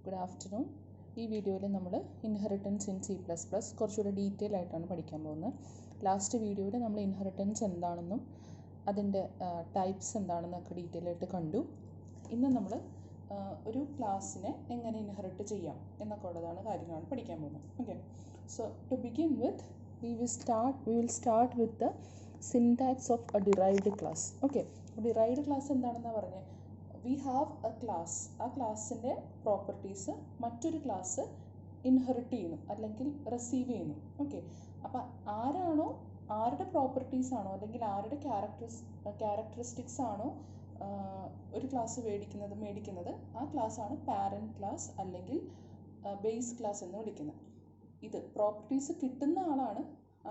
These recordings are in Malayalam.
Good afternoon. ഈ വീഡിയോയിൽ നമ്മൾ ഇൻഹെറിറ്റൻസ് ഇൻ C++ കുറച്ചുകൂടി ഡീറ്റെയിൽ ആയിട്ടാണ് പഠിക്കാൻ പോകുന്നത്. ലാസ്റ്റ് വീഡിയോയിൽ നമ്മൾ ഇൻഹെറിറ്റൻസ് എന്താണെന്നും അതിൻ്റെ ടൈപ്സ് എന്താണെന്നൊക്കെ ഡീറ്റെയിൽ ആയിട്ട് കണ്ടു. ഇന്ന് നമ്മൾ ഒരു ക്ലാസ്സിനെ എങ്ങനെ ഇൻഹെറിറ്റ് ചെയ്യാം എന്നൊക്കെ ഉള്ളതാണ് കാര്യങ്ങളാണ് പഠിക്കാൻ പോകുന്നത്. Okay, so to begin with we will start with the syntax of a derived class. Okay, derived class എന്താണെന്നാണ് പറഞ്ഞത്? We have a class. ആ ക്ലാസ്സിൻ്റെ പ്രോപ്പർട്ടീസ് മറ്റൊരു ക്ലാസ് ഇൻഹെറിറ്റ് ചെയ്യുന്നു അല്ലെങ്കിൽ റിസീവ് ചെയ്യുന്നു. ഓക്കെ, അപ്പോൾ ആരുടെ പ്രോപ്പർട്ടീസ് ആണോ അല്ലെങ്കിൽ ആരുടെ ക്യാരക്ടറിസ്റ്റിക്സ് ആണോ ഒരു ക്ലാസ് മേടിക്കുന്നത് ആ ക്ലാസ്സാണ് പാരൻറ്റ് ക്ലാസ് അല്ലെങ്കിൽ ബേസ് ക്ലാസ് എന്ന് വിളിക്കുന്നത്. ഇത് പ്രോപ്പർട്ടീസ് കിട്ടുന്ന ആളാണ്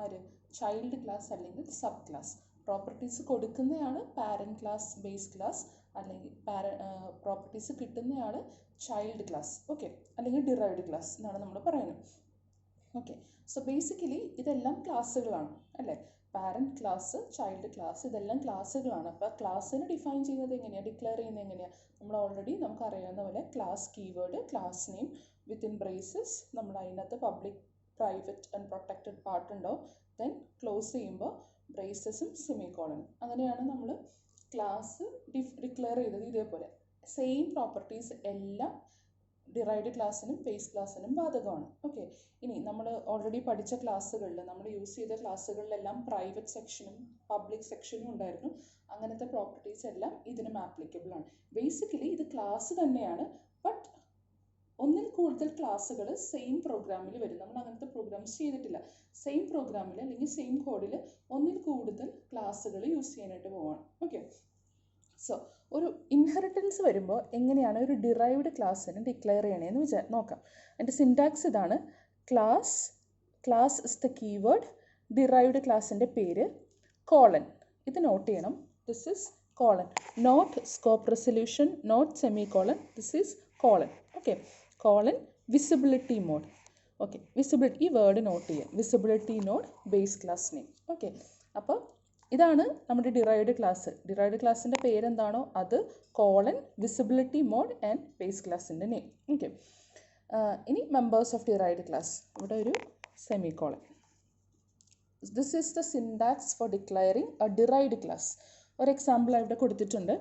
ആര്? ചൈൽഡ് ക്ലാസ് അല്ലെങ്കിൽ സബ് ക്ലാസ്. പ്രോപ്പർട്ടീസ് കൊടുക്കുന്നയാൾ പാരൻറ്റ് ക്ലാസ്, ബേസ് ക്ലാസ്, അല്ലെങ്കിൽ പ്രോപ്പർട്ടീസ് കിട്ടുന്നയാൾ ചൈൽഡ് ക്ലാസ്. ഓക്കെ, അല്ലെങ്കിൽ ഡിറൈവ്ഡ് ക്ലാസ് എന്നാണ് നമ്മൾ പറയുന്നത്. ഓക്കെ, സോ ബേസിക്കലി ഇതെല്ലാം ക്ലാസ്സുകളാണ് അല്ലേ? പാരൻറ്റ് ക്ലാസ്, ചൈൽഡ് ക്ലാസ്, ഇതെല്ലാം ക്ലാസ്സുകളാണ്. അപ്പോൾ ക്ലാസ്സിനെ ഡിഫൈൻ ചെയ്യുന്നത് എങ്ങനെയാണ്, ഡിക്ലെയർ ചെയ്യുന്നത് എങ്ങനെയാണ്? നമുക്ക് അറിയാവുന്ന പോലെ class keyword, class name within braces, നമ്മൾ അതിനകത്ത് public, private and protected part ഉണ്ടാവും. ദെൻ ക്ലോസ് ചെയ്യുമ്പോൾ ബ്രേസസും സെമിക്കോളനും. അങ്ങനെയാണ് നമ്മൾ ക്ലാസ് ഡിക്ലെയർ ചെയ്തത്. ഇതേപോലെ സെയിം പ്രോപ്പർട്ടീസ് എല്ലാം ഡിറൈവ്ഡ് ക്ലാസ്സിനും ബേസ് ക്ലാസ്സിനും ബാധകമാണ്. ഓക്കെ, ഇനി നമ്മൾ ഓൾറെഡി പഠിച്ച ക്ലാസ്സുകളിൽ, നമ്മൾ യൂസ് ചെയ്ത ക്ലാസ്സുകളിലെല്ലാം പ്രൈവറ്റ് സെക്ഷനും പബ്ലിക് സെക്ഷനും ഉണ്ടായിരുന്നു. അങ്ങനത്തെ പ്രോപ്പർട്ടീസ് എല്ലാം ഇതിനും ആപ്ലിക്കബിൾ ആണ്. ബേസിക്കലി ഇത് ക്ലാസ് തന്നെയാണ്, ബട്ട് ഒന്നിൽ കൂടുതൽ ക്ലാസ്സുകൾ സെയിം പ്രോഗ്രാമിൽ വരും. നമ്മൾ അങ്ങനത്തെ പ്രോഗ്രാംസ് ചെയ്തിട്ടില്ല. സെയിം പ്രോഗ്രാമിൽ അല്ലെങ്കിൽ സെയിം കോഡിൽ ഒന്നിൽ കൂടുതൽ ക്ലാസ്സുകൾ യൂസ് ചെയ്യാനായിട്ട് പോവാണ്. ഓക്കെ, സോ ഒരു ഇൻഹെറിറ്റൻസ് വരുമ്പോൾ എങ്ങനെയാണ് ഒരു ഡിറൈവ്ഡ് ക്ലാസ്സിനെ ഡിക്ലെയർ ചെയ്യണേന്ന് നോക്കാം. അതിൻ്റെ സിൻടാക്സ് ഇതാണ്. Class is the keyword, derived ക്ലാസ്സിൻ്റെ പേര് കോളൻ. ഇത് നോട്ട് ചെയ്യണം. This is colon, not scope resolution, not semi colon, this is colon. Okay, colon visibility mode. Okay, visibility, ഈ വേർഡ് നോട്ട് ചെയ്യാം. Visibility mode base class name. Okay, അപ്പോൾ ഇതാണ് നമ്മുടെ ഡിറൈവ്ഡ് ക്ലാസ്. ഡിറൈവ്ഡ് ക്ലാസ്സിൻ്റെ പേരെന്താണോ അത് colon, visibility mode and base ക്ലാസ്സിൻ്റെ നെയിം. ഓക്കെ, ഇനി മെമ്പേഴ്സ് ഓഫ് ഡിറൈവ്ഡ് ക്ലാസ്, ഇവിടെ ഒരു semi colon. This is the syntax for declaring a derived class. ഒരു എക്സാമ്പിൾ ഇവിടെ കൊടുത്തിട്ടുണ്ട്.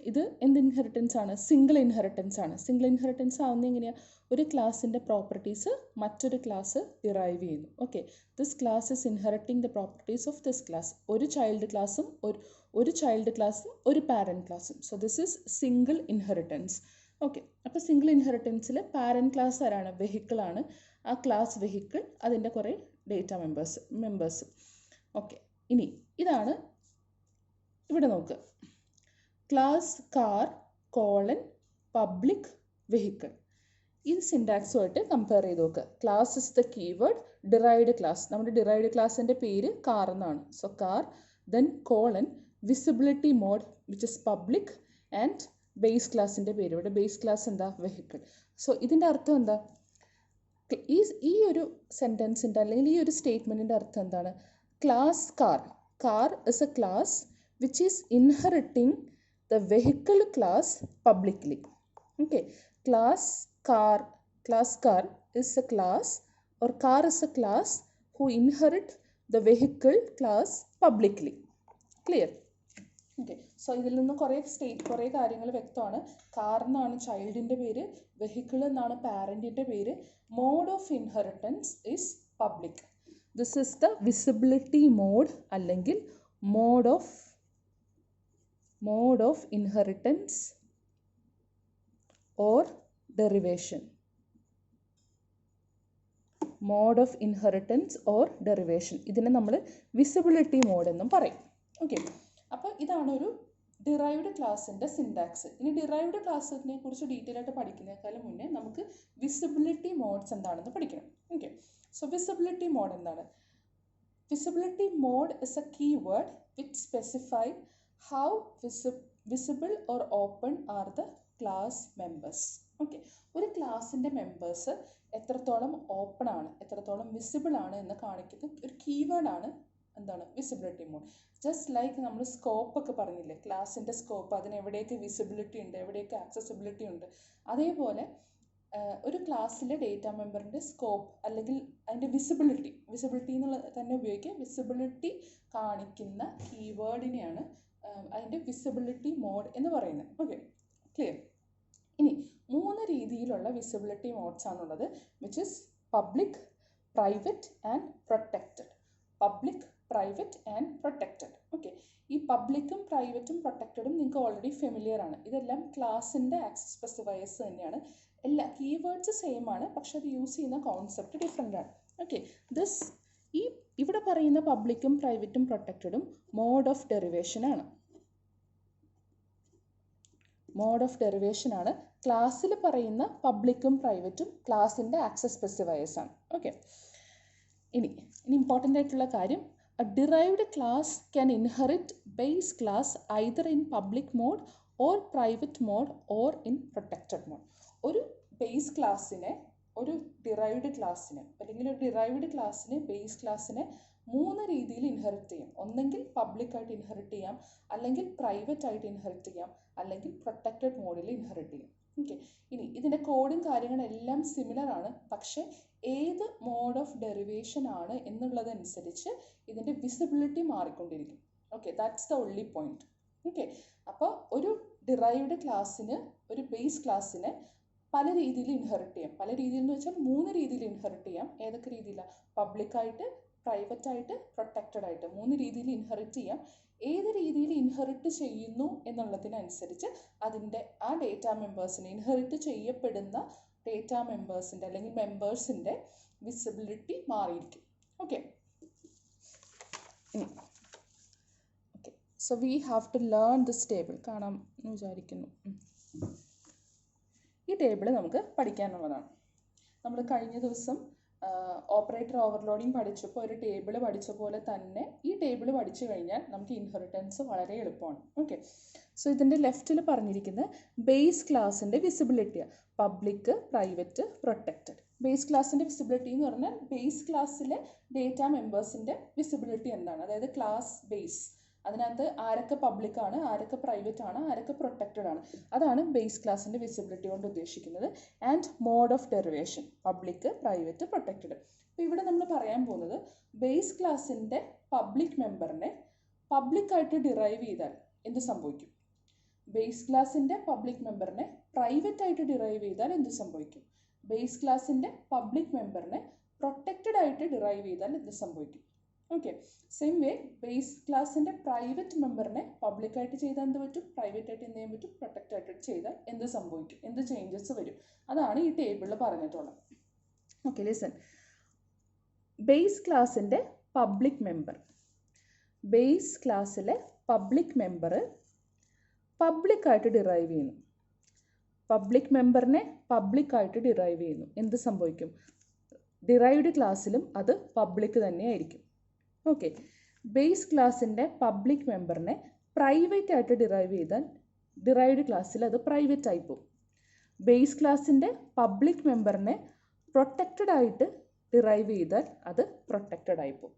ഇത് എന്ത് ഇൻഹെറിറ്റൻസ് ആണ്? സിംഗിൾ ഇൻഹെറിറ്റൻസ് ആണ്. സിംഗിൾ ഇൻഹെറിറ്റൻസ് ആവുന്നത് എങ്ങനെയാണ്? ഒരു ക്ലാസ്സിൻ്റെ പ്രോപ്പർട്ടീസ് മറ്റൊരു ക്ലാസ് ഡിറൈവ് ചെയ്യുന്നു. Okay, this class is inheriting the properties of this class. ഒരു ചൈൽഡ് ക്ലാസ്സും ഒരു പാരൻറ്റ് ക്ലാസ്സും. So this is single inheritance. Okay, അപ്പോൾ സിംഗിൾ ഇൻഹെറിറ്റൻസിൽ പാരൻറ്റ് ക്ലാസ് ആരാണ്? വെഹിക്കിളാണ്. ആ ക്ലാസ് വെഹിക്കിൾ, അതിൻ്റെ കുറേ ഡേറ്റ മെമ്പേഴ്സ്. ഓക്കെ, ഇനി ഇതാണ് ഇവിടെ നോക്കുക. Class car colon public vehicle. ഈ സിൻടാക്സുമായിട്ട് കമ്പയർ ചെയ്ത് നോക്കുക. Class is the keyword, derived class, നമ്മുടെ ഡിറൈവ്ഡ് ക്ലാസ്സിൻ്റെ പേര് കാർ എന്നാണ്. So car, then colon visibility mode which is public, and base ക്ലാസ്സിൻ്റെ പേര്, ഇവിടെ ബേസ് ക്ലാസ് എന്താ? വെഹിക്കിൾ. സോ ഇതിൻ്റെ അർത്ഥം എന്താ? ഈ ഒരു സെൻറ്റൻസിൻ്റെ അല്ലെങ്കിൽ ഈ ഒരു സ്റ്റേറ്റ്മെൻറ്റിൻ്റെ അർത്ഥം എന്താണ്? Class car is A class which is inheriting the vehicle class publicly. Okay, class car is a class, or car is a class who inherit the vehicle class publicly. Clear? Okay, so ഇതിൽ നിന്ന് കുറേ കാര്യങ്ങൾ വ്യക്തമാണ്. കാർ എന്നാണ് ചൈൽഡിൻ്റെ പേര്, വെഹിക്കിൾ എന്നാണ് പാരൻറ്റിൻ്റെ പേര്, mode of inheritance is public. This is the visibility mode അല്ലെങ്കിൽ mode of inheritance or derivation. Mode of inheritance or derivation, ഇതിനെ നമ്മൾ വിസിബിലിറ്റി മോഡ് എന്നും പറയും. ഓക്കെ, അപ്പോൾ ഇതാണ് ഒരു ഡിറൈവ്ഡ് ക്ലാസ്സിൻ്റെ സിൻടാക്സ്. ഇനി ഡിറൈവ്ഡ് ക്ലാസ്സിനെ കുറിച്ച് ഡീറ്റെയിൽ ആയിട്ട് പഠിക്കുന്നതിനേക്കാളും മുന്നേ നമുക്ക് വിസിബിലിറ്റി മോഡ്സ് എന്താണെന്ന് പഠിക്കണം. ഓക്കെ, സോ വിസിബിലിറ്റി മോഡ് എന്താണ്? Visibility mode is a keyword which specify how visible or open are the class members. Okay, ഒരു ക്ലാസ്സിൻ്റെ മെമ്പേഴ്സ് എത്രത്തോളം ഓപ്പൺ ആണ്, എത്രത്തോളം വിസിബിൾ ആണ് എന്ന് കാണിക്കുന്ന ഒരു കീവേഡാണ് എന്താണ്? Visibility mode. ജസ്റ്റ് ലൈക്ക് നമ്മൾ സ്കോപ്പ് ഒക്കെ പറഞ്ഞില്ലേ, ക്ലാസ്സിൻ്റെ സ്കോപ്പ്, അതിന് എവിടെയൊക്കെ വിസിബിലിറ്റി ഉണ്ട്, എവിടെയൊക്കെ ആക്സസിബിലിറ്റി ഉണ്ട്, അതേപോലെ ഒരു ക്ലാസ്സിലെ ഡേറ്റ മെമ്പറിൻ്റെ സ്കോപ്പ് അല്ലെങ്കിൽ അതിൻ്റെ വിസിബിലിറ്റി എന്നുള്ളത് തന്നെ ഉപയോഗിക്കുക. വിസിബിലിറ്റി കാണിക്കുന്ന കീവേഡിനെയാണ് അതിൻ്റെ വിസിബിലിറ്റി മോഡ് എന്ന് പറയുന്നത്. Okay, clear? ഇനി 3 രീതിയിലുള്ള വിസിബിലിറ്റി മോഡ്സ് ആണുള്ളത്, which is public, private and protected. Public, private and protected. Okay, ഈ പബ്ലിക്കും പ്രൈവറ്റും പ്രൊട്ടക്റ്റഡും നിങ്ങൾക്ക് ഓൾറെഡി ഫെമിലിയർ ആണ്. ഇതെല്ലാം ക്ലാസിൻ്റെ ആക്സസ് സ്പെസിഫയേഴ്സ് തന്നെയാണ്. എല്ലാ കീവേഡ്സ് സെയിം ആണ്, പക്ഷെ അത് യൂസ് ചെയ്യുന്ന കോൺസെപ്റ്റ് ഡിഫറെൻ്റ് ആണ്. ഓക്കെ, ഇവിടെ പറയുന്ന പബ്ലിക്കും പ്രൈവറ്റും പ്രൊട്ടക്റ്റഡും മോഡ് ഓഫ് ഡെറിവേഷൻ ആണ്. മോഡ് ഓഫ് ഡെറിവേഷൻ ആണ്. ക്ലാസ്സിൽ പറയുന്ന പബ്ലിക്കും പ്രൈവറ്റും ക്ലാസിൻ്റെ ആക്സസ് സ്പെസിഫയേഴ്സ് ആണ്. ഓക്കെ, ഇനി ഇമ്പോർട്ടൻ്റ് ആയിട്ടുള്ള കാര്യം, a derived class can inherit base class either in public mode or private mode or in protected mode. ഒരു ബേസ് ക്ലാസ്സിനെ, ഒരു ഡിറൈവ്ഡ് ക്ലാസ്സിനെ അല്ലെങ്കിൽ ഒരു ഡിറൈവ്ഡ് ക്ലാസ്സിനെ, ബേസ് ക്ലാസ്സിനെ 3 രീതിയിൽ ഇൻഹെറിറ്റ് ചെയ്യാം. ഒന്നെങ്കിൽ പബ്ലിക്കായിട്ട് ഇൻഹെറിറ്റ് ചെയ്യാം, അല്ലെങ്കിൽ പ്രൈവറ്റ് ആയിട്ട് ഇൻഹെറിറ്റ് ചെയ്യാം, അല്ലെങ്കിൽ പ്രൊട്ടക്റ്റഡ് മോഡിൽ ഇൻഹെറിറ്റ് ചെയ്യാം. ഓക്കെ, ഇനി ഇതിൻ്റെ കോഡും കാര്യങ്ങളെല്ലാം സിമിലർ ആണ്, പക്ഷേ ഏത് മോഡ് ഓഫ് ഡെറിവേഷൻ ആണ് എന്നുള്ളതനുസരിച്ച് ഇതിൻ്റെ വിസിബിലിറ്റി മാറിക്കൊണ്ടിരിക്കും. Okay, that's the only point. Okay, അപ്പോൾ ഒരു ഡിറൈവ്ഡ് ക്ലാസ്സിന്, ഒരു ബേസ് ക്ലാസ്സിനെ പല രീതിയിൽ ഇൻഹെറിറ്റ് ചെയ്യാം. പല രീതിയിൽ എന്ന് വെച്ചാൽ 3 രീതിയിൽ ഇൻഹെറിറ്റ് ചെയ്യാം. ഏതൊക്കെ രീതിയിലാണ്? പബ്ലിക്കായിട്ട്, പ്രൈവറ്റ് ആയിട്ട്, പ്രൊട്ടക്റ്റഡ് ആയിട്ട് 3 രീതിയിൽ ഇൻഹെറിറ്റ് ചെയ്യാം. ഏത് രീതിയിൽ ഇൻഹെറിറ്റ് ചെയ്യുന്നു എന്നുള്ളതിനനുസരിച്ച് അതിൻ്റെ ആ ഡേറ്റ മെമ്പേഴ്സിനെ, ഇൻഹെറിറ്റ് ചെയ്യപ്പെടുന്ന ഡേറ്റ മെമ്പേഴ്സിൻ്റെ അല്ലെങ്കിൽ മെമ്പേഴ്സിൻ്റെ വിസിബിലിറ്റി മാറിയിരിക്കും. Okay, okay, so we have to learn this table. കാണാം എന്ന് വിചാരിക്കുന്നു. ഈ ടേബിൾ നമുക്ക് പഠിക്കാനുള്ളതാണ്. നമ്മൾ കഴിഞ്ഞ ദിവസം ഓപ്പറേറ്റർ ഓവർലോഡിങ് പഠിച്ചപ്പോൾ ഒരു ടേബിൾ പഠിച്ച പോലെ തന്നെ ഈ ടേബിൾ പഠിച്ചു കഴിഞ്ഞാൽ നമുക്ക് ഇൻഹെറിറ്റൻസ് വളരെ എളുപ്പമാണ്. ഓക്കെ, സോ ഇതിൻ്റെ ലെഫ്റ്റിൽ പറഞ്ഞിരിക്കുന്ന ബേസ് ക്ലാസ്സിൻ്റെ വിസിബിലിറ്റിയാണ്. Public, private, protected. ബേസ് ക്ലാസ്സിൻ്റെ വിസിബിലിറ്റി എന്ന് പറഞ്ഞാൽ ബേസ് ക്ലാസ്സിലെ ഡേറ്റ മെമ്പേഴ്സിൻ്റെ വിസിബിലിറ്റി എന്താണ്, അതായത് ക്ലാസ് ബേസ്, അതിനകത്ത് ആരൊക്കെ പബ്ലിക്കാണ്, ആരൊക്കെ പ്രൈവറ്റ് ആണ്, ആരൊക്കെ പ്രൊട്ടക്റ്റഡ് ആണ്, അതാണ് ബേസ് ക്ലാസ്സിൻ്റെ വിസിബിലിറ്റി കൊണ്ട് ഉദ്ദേശിക്കുന്നത്. And mode of derivation, public, private, protected. അപ്പോൾ ഇവിടെ നമ്മൾ പറയാൻ പോകുന്നത് ബേസ് ക്ലാസ്സിൻ്റെ പബ്ലിക് മെമ്പറിനെ പബ്ലിക്കായിട്ട് ഡിറൈവ് ചെയ്താൽ എന്ത് സംഭവിക്കും, ബേസ് ക്ലാസ്സിൻ്റെ പബ്ലിക് മെമ്പറിനെ പ്രൈവറ്റ് ആയിട്ട് ഡിറൈവ് ചെയ്താൽ എന്ത് സംഭവിക്കും, ബേസ് ക്ലാസ്സിൻ്റെ പബ്ലിക് മെമ്പറിനെ പ്രൊട്ടക്റ്റഡ് ആയിട്ട് ഡിറൈവ് ചെയ്താൽ എന്ത് സംഭവിക്കും. ഓക്കെ, സെയിം വേ ബേസ് ക്ലാസ്സിൻ്റെ പ്രൈവറ്റ് മെമ്പറിനെ പബ്ലിക്കായിട്ട് ചെയ്താൽ എന്ത് പറ്റും, പ്രൈവറ്റ് ആയിട്ട് എന്ത് ചെയ്യാൻ പറ്റും, പ്രൊട്ടക്റ്റ് ആയിട്ട് ചെയ്താൽ എന്ത് സംഭവിക്കും, എന്ത് ചേഞ്ചസ് വരും, അതാണ് ഈ ടേബിളിൽ പറഞ്ഞിട്ടുള്ളത്. Okay, listen. ബേസ് ക്ലാസ്സിൻ്റെ പബ്ലിക് മെമ്പർ, ബേസ് ക്ലാസ്സിലെ പബ്ലിക് മെമ്പർ പബ്ലിക്കായിട്ട് ഡിറൈവ് ചെയ്യുന്നു. പബ്ലിക് മെമ്പറിനെ പബ്ലിക്കായിട്ട് ഡിറൈവ് ചെയ്യുന്നു, എന്ത് സംഭവിക്കും, ഡിറൈവ്ഡ് ക്ലാസ്സിലും അത് പബ്ലിക് തന്നെയായിരിക്കും. ഓക്കെ, ബേസ് ക്ലാസ്സിൻ്റെ പബ്ലിക് മെമ്പറിനെ പ്രൈവറ്റ് ആയിട്ട് ഡിറൈവ് ചെയ്താൽ ഡിറൈവ്ഡ് ക്ലാസ്സിൽ അത് പ്രൈവറ്റ് ആയി പോകും. ബേസ് ക്ലാസ്സിൻ്റെ പബ്ലിക് മെമ്പറിനെ പ്രൊട്ടക്റ്റഡ് ആയിട്ട് ഡിറൈവ് ചെയ്താൽ അത് പ്രൊട്ടക്റ്റഡ് ആയി പോകും.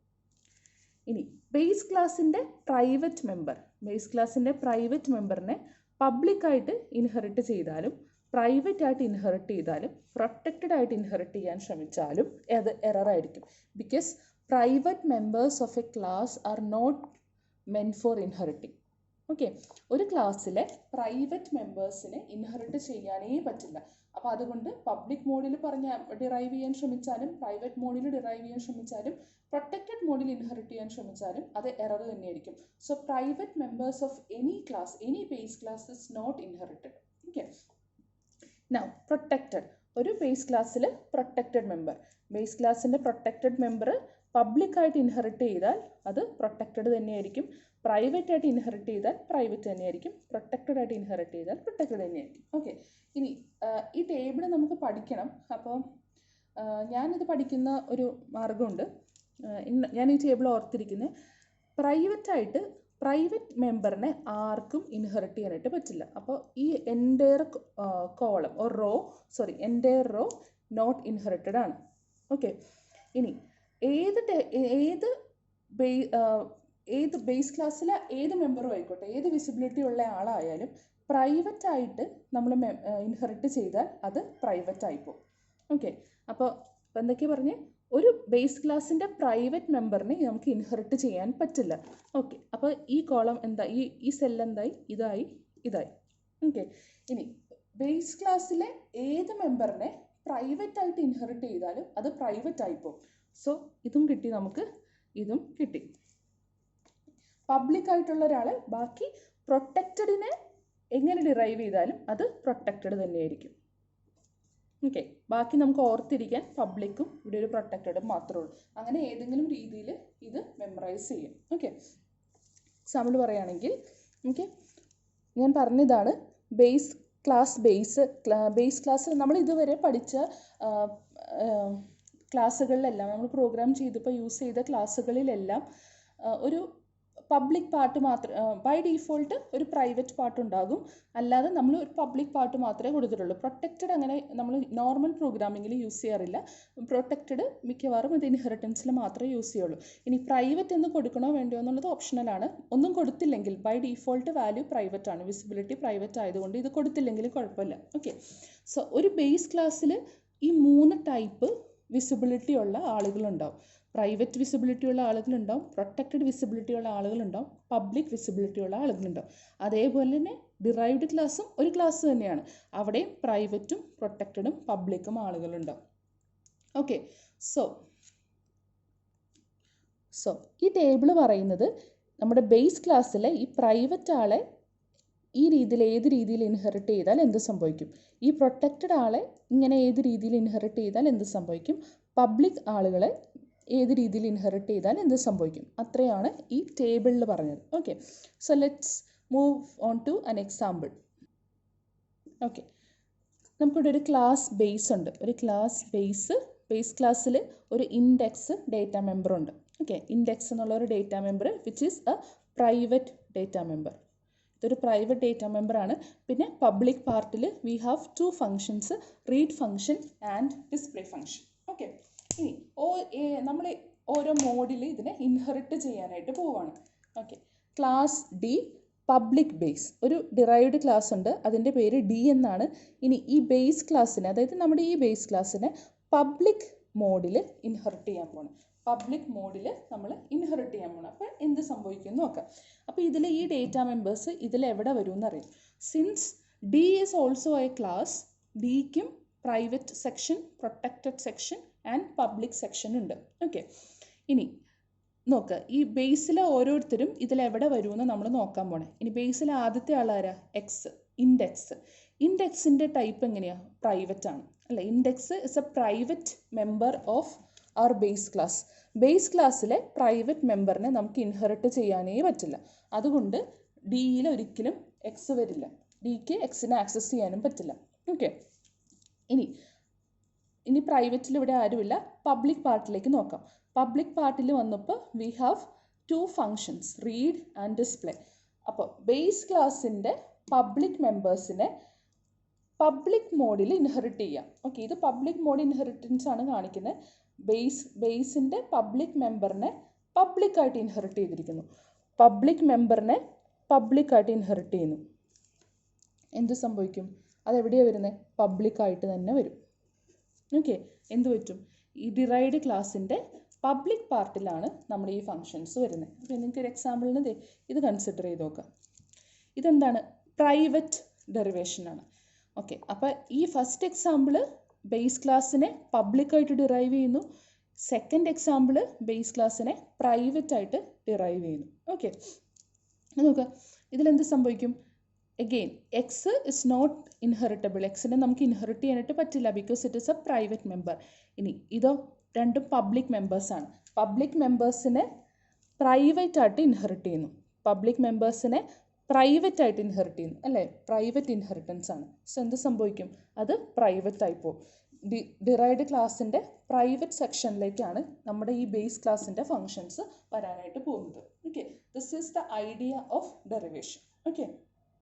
ഇനി ബേസ് ക്ലാസ്സിൻ്റെ പ്രൈവറ്റ് മെമ്പർ, ബേസ് ക്ലാസ്സിൻ്റെ പ്രൈവറ്റ് മെമ്പറിനെ പബ്ലിക്കായിട്ട് ഇൻഹെറിറ്റ് ചെയ്താലും പ്രൈവറ്റ് ആയിട്ട് ഇൻഹെറിറ്റ് ചെയ്താലും പ്രൊട്ടക്റ്റഡ് ആയിട്ട് ഇൻഹെറിറ്റ് ചെയ്യാൻ ശ്രമിച്ചാലും അത് എറർ ആയിരിക്കും. Because private members of a class are not meant for inheriting. Okay, ഒരു ക്ലാസ്സിലെ പ്രൈവറ്റ് മെമ്പേഴ്സിനെ ഇൻഹെറിറ്റ് ചെയ്യാനേ പറ്റില്ല. അപ്പോൾ അതുകൊണ്ട് പബ്ലിക് മോഡിൽ ഡിറൈവ് ചെയ്യാൻ ശ്രമിച്ചാലും പ്രൈവറ്റ് മോഡിൽ ഡിറൈവ് ചെയ്യാൻ ശ്രമിച്ചാലും പ്രൊട്ടക്റ്റഡ് മോഡിൽ ഇൻഹെറിറ്റ് ചെയ്യാൻ ശ്രമിച്ചാലും അത് എറർ തന്നെയായിരിക്കും. So private members of any class, any base class is not inherited. Okay, now protected. ഒരു ബേസ് ക്ലാസ്സിൽ പ്രൊട്ടക്റ്റഡ് മെമ്പർ, ബേസ് ക്ലാസ്സിൻ്റെ പ്രൊട്ടക്റ്റഡ് മെമ്പർ പബ്ലിക്കായിട്ട് ഇൻഹെറിറ്റ് ചെയ്താൽ അത് പ്രൊട്ടക്റ്റഡ് തന്നെയായിരിക്കും. പ്രൈവറ്റ് ആയിട്ട് ഇൻഹെറിറ്റ് ചെയ്താൽ പ്രൈവറ്റ് തന്നെയായിരിക്കും. പ്രൊട്ടക്റ്റഡ് ആയിട്ട് ഇൻഹെറിറ്റ് ചെയ്താൽ പ്രൊട്ടക്റ്റഡ് തന്നെയായിരിക്കും. ഓക്കെ, ഇനി ഈ ടേബിൾ നമുക്ക് പഠിക്കണം. അപ്പോൾ ഞാനിത് പഠിക്കുന്ന ഒരു മാർഗമുണ്ട്. ഞാൻ ഈ ടേബിൾ ഓർത്തിരിക്കുന്നത്, പ്രൈവറ്റ് മെമ്പറിനെ ആർക്കും ഇൻഹെറിറ്റ് ചെയ്യാനായിട്ട് പറ്റില്ല. അപ്പോൾ ഈ entire column or entire row not inherited ആണ്. ഓക്കെ, ഇനി ഏത് ബേസ് ക്ലാസ്സിലെ ഏത് മെമ്പറും ആയിക്കോട്ടെ, ഏത് വിസിബിലിറ്റി ഉള്ള ആളായാലും പ്രൈവറ്റ് ആയിട്ട് നമ്മൾ ഇൻഹെറിറ്റ് ചെയ്താൽ അത് പ്രൈവറ്റ് ആയിപ്പോവും. ഓക്കെ, അപ്പോൾ എന്തൊക്കെയാണ് പറഞ്ഞ്, ഒരു ബേസ് ക്ലാസ്സിൻ്റെ പ്രൈവറ്റ് മെമ്പറിനെ നമുക്ക് ഇൻഹെറിറ്റ് ചെയ്യാൻ പറ്റില്ല. ഓക്കെ, അപ്പോൾ ഈ കോളം എന്താ, ഈ സെൽ എന്തായി, ഇതായി. ഓക്കെ, ഇനി ബേസ് ക്ലാസ്സിലെ ഏത് മെമ്പറിനെ പ്രൈവറ്റ് ആയിട്ട് ഇൻഹെറിറ്റ് ചെയ്താലും അത് പ്രൈവറ്റ് ആയിപ്പോവും. സോ ഇതും കിട്ടി, നമുക്ക് ഇതും കിട്ടി. പബ്ലിക് ആയിട്ടുള്ള ഒരാൾ ബാക്കി പ്രൊട്ടക്റ്റഡിനെ എങ്ങനെ ഡിറൈവ് ചെയ്താലും അത് പ്രൊട്ടക്റ്റഡ് തന്നെയായിരിക്കും. ഓക്കെ, ബാക്കി നമുക്ക് ഓർത്തിരിക്കാൻ പബ്ലിക്കും ഇവിടെ ഒരു പ്രൊട്ടക്റ്റഡും മാത്രമേ ഉള്ളൂ. അങ്ങനെ ഏതെങ്കിലും രീതിയിൽ ഇത് മെമ്മറൈസ് ചെയ്യും. ഓക്കെ, എക്സാമ്പിൾ പറയുകയാണെങ്കിൽ, ഓക്കെ, ഞാൻ പറഞ്ഞതാണ് ബേസ് ക്ലാസ് നമ്മൾ ഇതുവരെ പഠിച്ച ക്ലാസ്സുകളിലെല്ലാം, നമ്മൾ പ്രോഗ്രാം ചെയ്തപ്പോൾ യൂസ് ചെയ്ത ക്ലാസ്സുകളിലെല്ലാം ഒരു പബ്ലിക് പാർട്ട് മാത്രം, ബൈ ഡീഫോൾട്ട് ഒരു പ്രൈവറ്റ് പാർട്ട് ഉണ്ടാകും. അല്ലാതെ നമ്മൾ ഒരു പബ്ലിക് പാർട്ട് മാത്രമേ കൊടുത്തിട്ടുള്ളൂ. പ്രൊട്ടക്റ്റഡ് അങ്ങനെ നമ്മൾ നോർമൽ പ്രോഗ്രാമിങ്ങിൽ യൂസ് ചെയ്യാറില്ല. പ്രൊട്ടക്റ്റഡ് മിക്കവാറും ഇത് ഇൻഹെറിറ്റൻസിൽ മാത്രമേ യൂസ് ചെയ്യുള്ളൂ. ഇനി പ്രൈവറ്റ് എന്ന് കൊടുക്കണോ വേണ്ടയോ എന്നുള്ളത് ഓപ്ഷണലാണ്. ഒന്നും കൊടുത്തില്ലെങ്കിൽ ബൈ ഡീഫോൾട്ട് വാല്യൂ പ്രൈവറ്റ് ആണ്, വിസിബിലിറ്റി പ്രൈവറ്റ് ആയതുകൊണ്ട് ഇത് കൊടുത്തില്ലെങ്കിൽ കുഴപ്പമില്ല. ഓക്കെ, സോ ഒരു ബേസ് ക്ലാസ്സിൽ ഈ 3 ടൈപ്പ് വിസിബിലിറ്റി ഉള്ള ആളുകളുണ്ടാവും. പ്രൈവറ്റ് വിസിബിലിറ്റി ഉള്ള ആളുകളുണ്ടാവും, പ്രൊട്ടക്റ്റഡ് വിസിബിലിറ്റി ഉള്ള ആളുകളുണ്ടാവും, പബ്ലിക് വിസിബിലിറ്റി ഉള്ള ആളുകളുണ്ടാവും. അതേപോലെ തന്നെ ഡിറൈവ്ഡ് ക്ലാസ്സും ഒരു ക്ലാസ് തന്നെയാണ്. അവിടെയും പ്രൈവറ്റും പ്രൊട്ടക്റ്റഡും പബ്ലിക്കും ആളുകളുണ്ടാവും. ഓക്കെ, സോ ഈ ടേബിൾ പറയുന്നത് നമ്മുടെ ബേസ് ക്ലാസ്സിലെ ഈ പ്രൈവറ്റ് ആളെ ഈ രീതിയിൽ ഏത് രീതിയിൽ ഇൻഹെറിറ്റ് ചെയ്താൽ എന്ത് സംഭവിക്കും, ഈ പ്രൊട്ടക്റ്റഡ് ആളെ ഇങ്ങനെ ഏത് രീതിയിൽ ഇൻഹെറിറ്റ് ചെയ്താൽ എന്ത് സംഭവിക്കും, പബ്ലിക് ആളുകളെ ഏത് രീതിയിൽ ഇൻഹെറിറ്റ് ചെയ്താൽ എന്ത് സംഭവിക്കും, അത്രയാണ് ഈ ടേബിളിൽ പറഞ്ഞത്. Okay, so let's move on to an example. Okay, നമുക്കിവിടെ ഒരു ക്ലാസ് ബേസ് ഉണ്ട്. ഒരു ക്ലാസ് ബേസ് ക്ലാസ്സിൽ ഒരു ഇൻഡെക്സ് ഡേറ്റ മെമ്പർ ഉണ്ട്. ഓക്കെ, ഇൻഡെക്സ് എന്നുള്ള ഒരു data member which is A private data member. ഇതൊരു പ്രൈവറ്റ് ഡേറ്റ മെമ്പർ ആണ്. പിന്നെ പബ്ലിക് പാർട്ടിൽ we have 2 functions, read function and display function. Okay, ഇനി നമ്മൾ ഓരോ മോഡിൽ ഇതിനെ ഇൻഹെറിറ്റ് ചെയ്യാനായിട്ട് പോവുകയാണ്. Okay, class D public base, ഒരു ഡിറൈവ്ഡ് ക്ലാസ് ഉണ്ട്, അതിൻ്റെ പേര് ഡി എന്നാണ്. ഇനി ഈ ബേസ് ക്ലാസ്സിനെ, അതായത് നമ്മുടെ ഈ ബേസ് ക്ലാസ്സിനെ പബ്ലിക് മോഡിൽ ഇൻഹെറിറ്റ് ചെയ്യാൻ പോകണം. പബ്ലിക് മോഡിൽ നമ്മൾ ഇൻഹെറിറ്റ് ചെയ്യാൻ പോകണം. അപ്പോൾ എന്ത് സംഭവിക്കും നോക്കാം. അപ്പോൾ ഇതിൽ ഈ ഡേറ്റ മെമ്പേഴ്സ് ഇതിലെവിടെ വരും എന്നറിയാം. Since D is also a class, ഡിക്കും private section, protected section and public section ഉണ്ട്. ഓക്കെ, ഇനി നോക്കുക, ഈ ബേസിലെ ഓരോരുത്തരും ഇതിലെവിടെ വരുമെന്ന് നമ്മൾ നോക്കാൻ പോണേ. ഇനി ബേസിലെ ആദ്യത്തെ ആളാരാ, എക്സ്, ഇൻഡെക്സിൻ്റെ ടൈപ്പ് എങ്ങനെയാണ്, പ്രൈവറ്റ് ആണ് അല്ലേ. Index is a private member of our base class. ബേസ് ക്ലാസ്സിലെ പ്രൈവറ്റ് മെമ്പറിനെ നമുക്ക് ഇൻഹെറിറ്റ് ചെയ്യാനേ പറ്റില്ല. അതുകൊണ്ട് ഡിയിൽ ഒരിക്കലും എക്സ് വരില്ല, ഡിക്ക് എക്സിനെ ആക്സസ് ചെയ്യാനും പറ്റില്ല. ഓക്കെ, ഇനി പ്രൈവറ്റിൽ ഇവിടെ ആരുമില്ല. പബ്ലിക് പാർട്ടിലേക്ക് നോക്കാം. പബ്ലിക് പാർട്ടിൽ വന്നപ്പോൾ we have 2 functions, read and display. അപ്പോൾ ബേസ് ക്ലാസ്സിൻ്റെ പബ്ലിക് മെമ്പേഴ്സിനെ പബ്ലിക് മോഡിൽ ഇൻഹെറിറ്റ് ചെയ്യാം. ഓക്കെ, ഇത് പബ്ലിക് മോഡ് ഇൻഹെറിറ്റൻസ് ആണ് കാണിക്കുന്നത്. ബേസിൻ്റെ പബ്ലിക് മെമ്പറിനെ പബ്ലിക്കായിട്ട് ഇൻഹെറിറ്റ് ചെയ്തിരിക്കുന്നു. പബ്ലിക് മെമ്പറിനെ പബ്ലിക്കായിട്ട് ഇൻഹെറിറ്റ് ചെയ്യുന്നു. എന്ത് സംഭവിക്കും, അതെവിടെയാണ് വരുന്നത്, പബ്ലിക്കായിട്ട് തന്നെ വരും. ഓക്കെ, എന്ത് പറ്റും, ഈ ഡിറൈവ്ഡ് ക്ലാസ്സിൻ്റെ പബ്ലിക് പാർട്ടിലാണ് നമ്മുടെ ഈ ഫങ്ഷൻസ് വരുന്നത്. അപ്പോൾ നിങ്ങൾക്ക് ഒരു എക്സാമ്പിളിന് ഇത് കൺസിഡർ ചെയ്ത് നോക്കാം. ഇതെന്താണ്, പ്രൈവറ്റ് ഡെറിവേഷനാണ്. ഓക്കെ, അപ്പോൾ ഈ ഫസ്റ്റ് എക്സാമ്പിൾ ബേസ് ക്ലാസ്സിനെ പബ്ലിക്കായിട്ട് ഡിറൈവ് ചെയ്യുന്നു. സെക്കൻഡ് എക്സാമ്പിൾ ബേസ് ക്ലാസ്സിനെ പ്രൈവറ്റായിട്ട് ഡിറൈവ് ചെയ്യുന്നു. ഓക്കെ, നോക്കുക, ഇതിലെന്ത് സംഭവിക്കും, again X is not inheritable. എക്സിനെ നമുക്ക് ഇൻഹെറിറ്റ് ചെയ്യാനായിട്ട് പറ്റില്ല, because it is a private member. ഇനി ഇതോ രണ്ടും പബ്ലിക് മെമ്പേഴ്സാണ്. പബ്ലിക് മെമ്പേഴ്സിനെ പ്രൈവറ്റായിട്ട് ഇൻഹെറിറ്റ് ചെയ്യുന്നു. പബ്ലിക് മെമ്പേഴ്സിനെ പ്രൈവറ്റായിട്ട് ഇൻഹെറിറ്റ് ചെയ്യുന്നു അല്ലേ, പ്രൈവറ്റ് ഇൻഹെറിറ്റൻസ് ആണ്. സോ എന്ത് സംഭവിക്കും, അത് പ്രൈവറ്റ് ആയി പോകും. ഡിറൈവ്ഡ് ക്ലാസ്സിൻ്റെ പ്രൈവറ്റ് സെക്ഷനിലേക്കാണ് നമ്മുടെ ഈ ബേസ് ക്ലാസ്സിൻ്റെ ഫങ്ഷൻസ് വരാനായിട്ട് പോകുന്നത്. Okay, this is the idea of derivation. Okay.